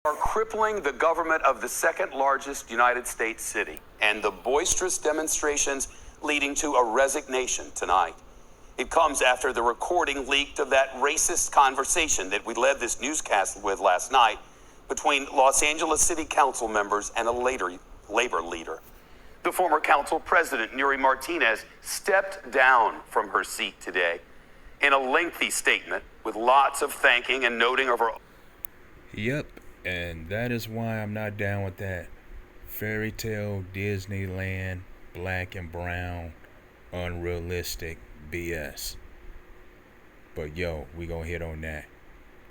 are crippling the government of the second largest United States city, and the boisterous demonstrations leading to a resignation tonight. It comes after the recording leaked of that racist conversation that we led this newscast with last night between Los Angeles City Council members and a labor leader. The former council president, Nury Martinez, stepped down from her seat today in a lengthy statement with lots of thanking and noting of her. Yep, and that is why I'm not down with that fairy tale Disneyland, black and brown, unrealistic BS. But yo, we gonna hit on that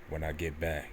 when I get back.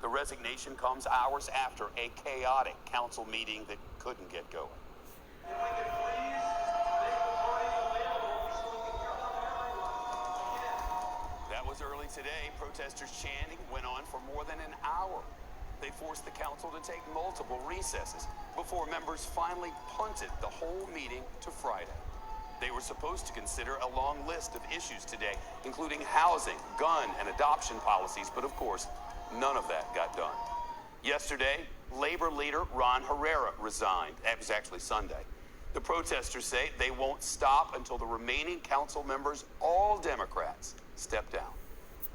The resignation comes hours after a chaotic council meeting that couldn't get going. That was early today. Protesters chanting went on for more than an hour. They forced the council to take multiple recesses before members finally punted the whole meeting to Friday. They were supposed to consider a long list of issues today, including housing, gun, and adoption policies, but of course, none of that got done. Yesterday, labor leader Ron Herrera resigned. That was actually Sunday. The protesters say they won't stop until the remaining council members, all Democrats, step down.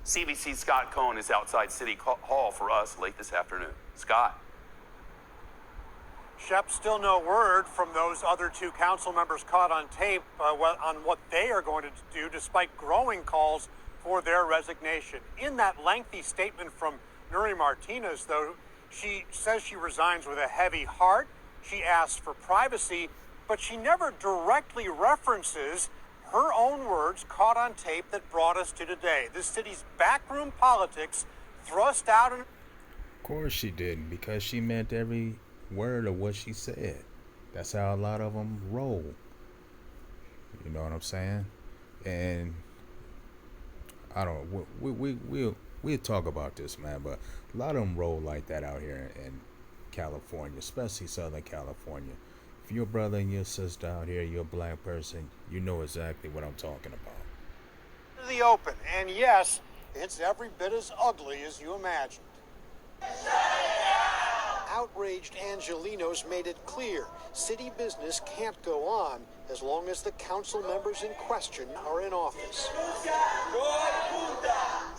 CBC's Scott Cohn is outside City Hall for us late this afternoon. Scott. Shep, still no word from those other two council members caught on tape on what they are going to do, despite growing calls for their resignation. In that lengthy statement from Nury Martinez, though, she says she resigns with a heavy heart. She asks for privacy, but she never directly references her own words caught on tape that brought us to today. This city's backroom politics thrust out. Of course she didn't, because she meant every word of what she said. That's how a lot of them roll. You know what I'm saying? And I don't know. We'll talk about this, man. But a lot of them roll like that out here in California, especially Southern California. If you're a brother and your sister out here, you're a black person, you know exactly what I'm talking about. The open, and yes, it's every bit as ugly as you imagined. Outraged Angelenos made it clear city business can't go on as long as the council members in question are in office.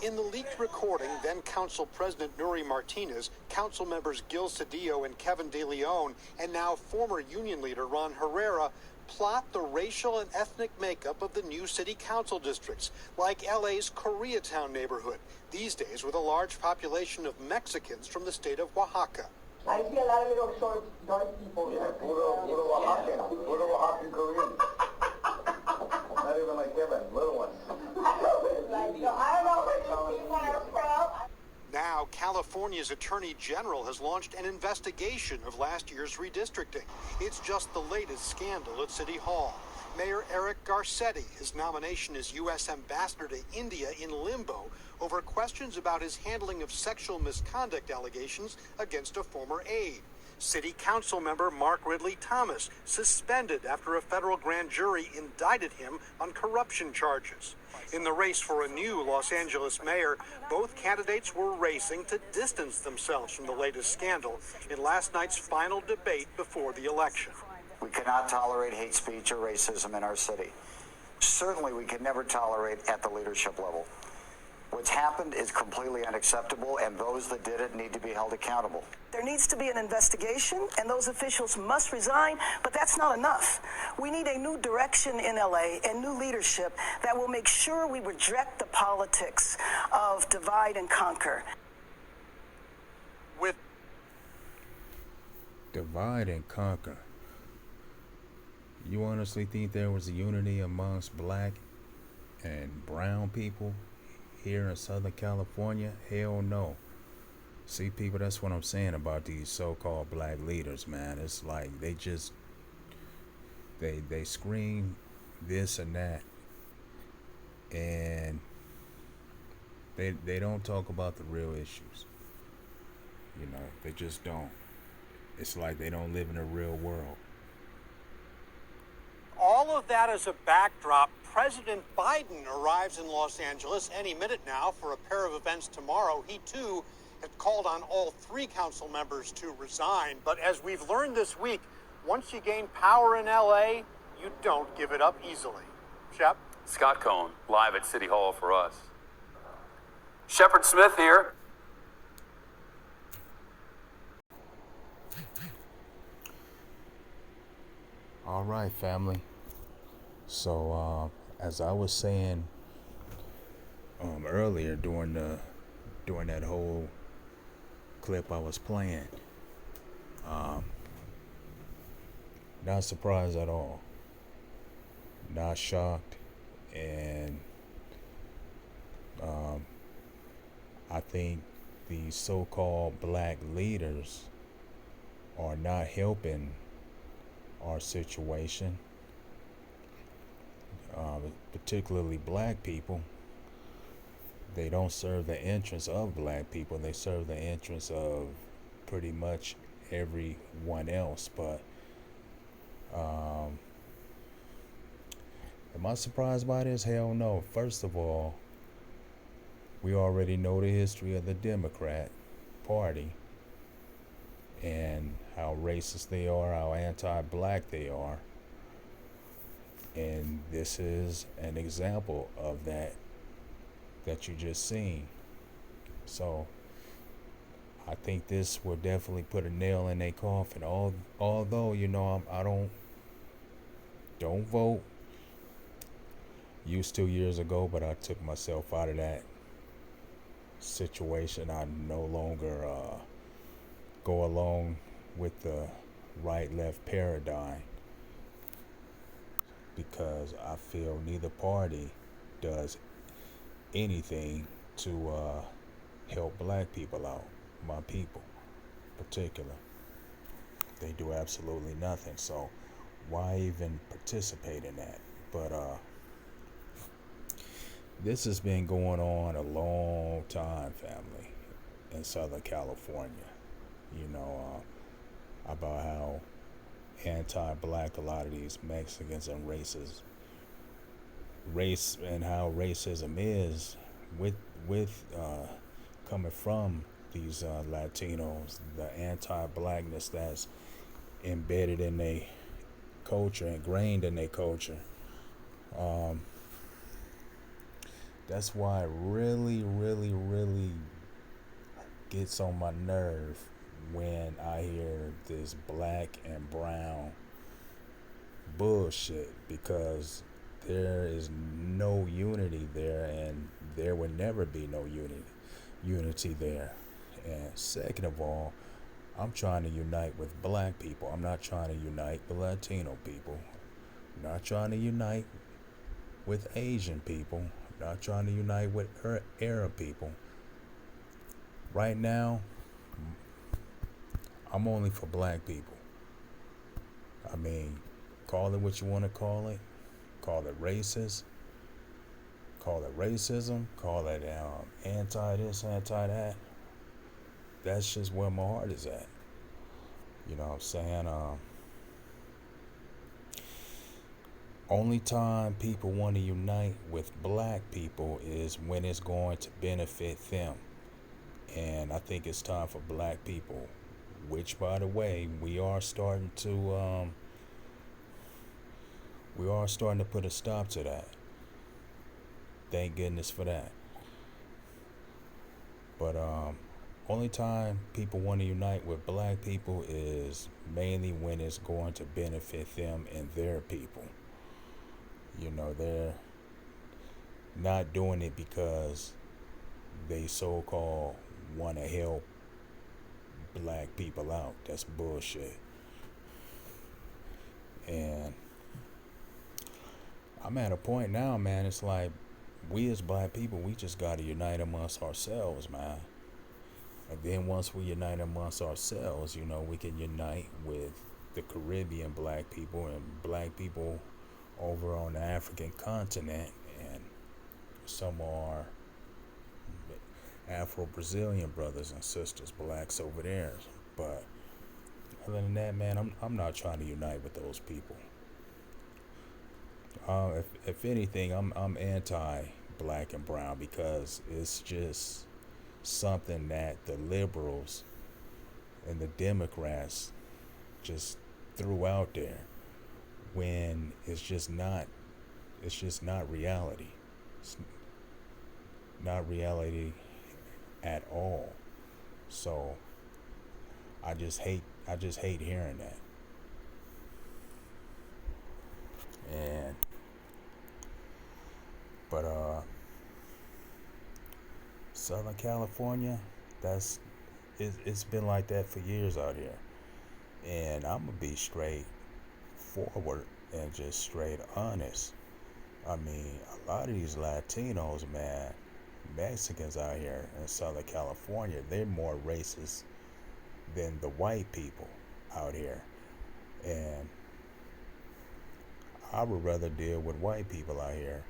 In the leaked recording, then Council President Nury Martinez, council members Gil Cedillo and Kevin De Leon, and now former union leader Ron Herrera plot the racial and ethnic makeup of the new city council districts, like LA's Koreatown neighborhood, these days with a large population of Mexicans from the state of Oaxaca. I see a lot of little short, dark people. Yeah, puro Oaxacan Korean. Not even like Kevin, little ones. I don't know where these people are from. Now, California's Attorney General has launched an investigation of last year's redistricting. It's just the latest scandal at City Hall. Mayor Eric Garcetti, his nomination as U.S. Ambassador to India in limbo over questions about his handling of sexual misconduct allegations against a former aide. City Council member Mark Ridley Thomas suspended after a federal grand jury indicted him on corruption charges. In the race for a new Los Angeles mayor, both candidates were racing to distance themselves from the latest scandal in last night's final debate before the election. We cannot tolerate hate speech or racism in our city. Certainly, we can never tolerate at the leadership level. What's happened is completely unacceptable, and those that did it need to be held accountable. There needs to be an investigation, and those officials must resign, but that's not enough. We need a new direction in LA and new leadership that will make sure we reject the politics of divide and conquer. With divide and conquer. You honestly think there was a unity amongst black and brown people here in Southern California? Hell no. See, people, that's what I'm saying about these so-called black leaders, man. It's like they just they scream this and that, and they don't talk about the real issues. You know, they just don't. It's like they don't live in a real world. all of that as a backdrop, President Biden arrives in Los Angeles any minute now for a pair of events tomorrow. He, too, had called on all three council members to resign. But as we've learned this week, once you gain power in L.A., you don't give it up easily. Shep? Scott Cohn, live at City Hall for us. Shepard Smith here. All right, family. So, as I was saying earlier during that whole clip I was playing, not surprised at all, not shocked, and I think the so-called black leaders are not helping our situation, particularly black people. They don't serve the interests of black people. They serve the interests of pretty much everyone else. But am I surprised by this? Hell no. First of all, we already know the history of the Democrat Party and how racist they are, how anti-black they are. And this is an example of that you just seen. So I think this will definitely put a nail in their coffin. Although, you know, I don't vote. Used to years ago, but I took myself out of that situation. I no longer go along with the right-left paradigm because I feel neither party does anything to help black people out, my people in particular. They do absolutely nothing, so why even participate in that? But this has been going on a long time, family, in Southern California. You know, about how anti-black a lot of these Mexicans and race and how racism is with coming from these Latinos, the anti-blackness that's embedded in their culture, ingrained in their culture. That's why it really, really, really gets on my nerve when I hear this black and brown bullshit, because there is no unity there, and there will never be no unity there. And second of all, I'm trying to unite with black people. I'm not trying to unite with Latino people. I'm not trying to unite with Asian people. I'm not trying to unite with Arab people. Right now, I'm only for black people. I mean, call it what you want to call it. Call it racist. Call it racism. Call it anti this, anti that. That's just where my heart is at. You know what I'm saying? Only time people want to unite with black people is when it's going to benefit them. And I think it's time for black people, which, by the way, we are starting to put a stop to that. Thank goodness for that. But only time people want to unite with black people is mainly when it's going to benefit them and their people. You know, they're not doing it because they so-called want to help black people out. That's bullshit. And I'm at a point now, man, it's like we as black people, we just got to unite amongst ourselves, man. And then once we unite amongst ourselves, you know, we can unite with the Caribbean black people and black people over on the African continent, and some of our Afro-Brazilian brothers and sisters, blacks over there. But other than that, man, I'm not trying to unite with those people. If anything, I'm anti-black and brown, because it's just something that the liberals and the Democrats just threw out there, when it's just not reality. It's not reality at all. So I just hate hearing that. And but Southern California, it's been like that for years out here. And I'm gonna be straight forward and just straight honest. I mean, a lot of these Latinos, man, Mexicans out here in Southern California, they're more racist than the white people out here. And I would rather deal with white people out here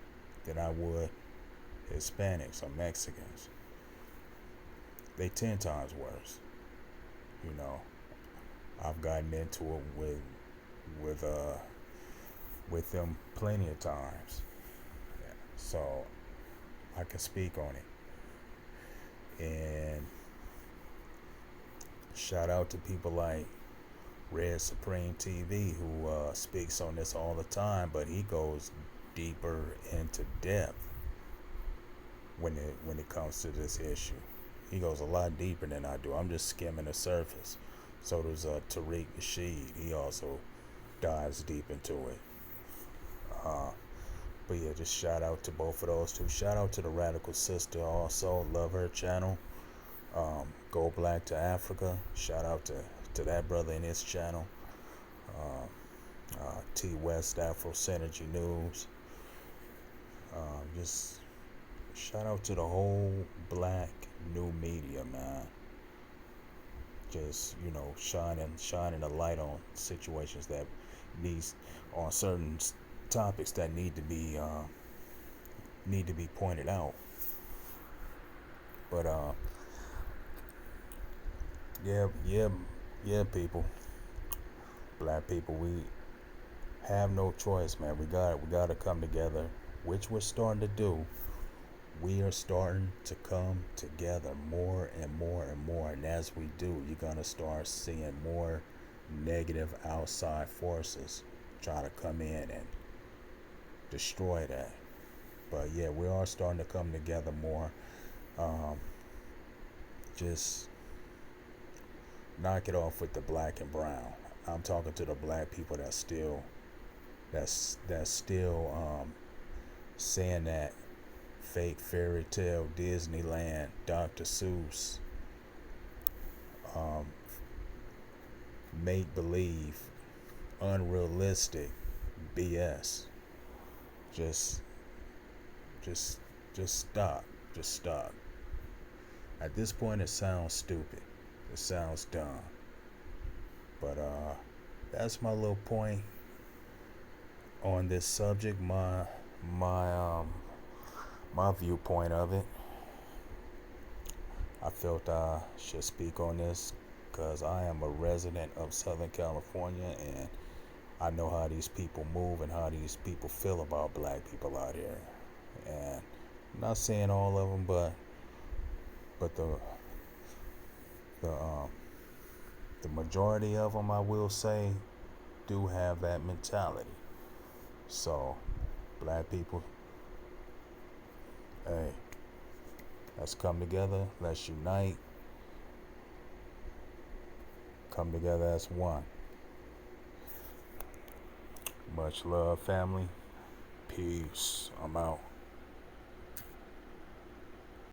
than I would Hispanics or Mexicans. They 10 times worse. You know, I've gotten into it with them plenty of times, so I can speak on it. And shout out to people like Red Supreme TV, who speaks on this all the time, but he goes deeper into depth when it comes to this issue. He goes a lot deeper than I do. I'm just skimming the surface. So does Tariq Nasheed. He also dives deep into it. But yeah, just shout out to both of those two. Shout out to the Radical Sister also. Love her channel. Go Black to Africa. Shout out to that brother in his channel. T West Afro Synergy News. Just shout out to the whole black new media, man. Just, you know, shining a light on situations that on certain topics that need to be pointed out. But yeah, people, black people, we have no choice, man. We got to come together, which we're starting to do. We are starting to come together more and more and more, and as we do, you're gonna start seeing more negative outside forces try to come in and destroy that. But yeah, we are starting to come together more. Just knock it off with the black and brown. I'm talking to the black people that's still saying that fake fairy tale Disneyland, Dr. Seuss, make believe, unrealistic BS. Just stop. Just stop. At this point, it sounds stupid. It sounds dumb. But that's my little point on this subject. My viewpoint of it. I felt I should speak on this because I am a resident of Southern California, and I know how these people move and how these people feel about black people out here. And I'm not saying all of them, but the majority of them, I will say, do have that mentality. So, black people, hey, let's come together, let's unite, come together as one. Much love, family. Peace. I'm out.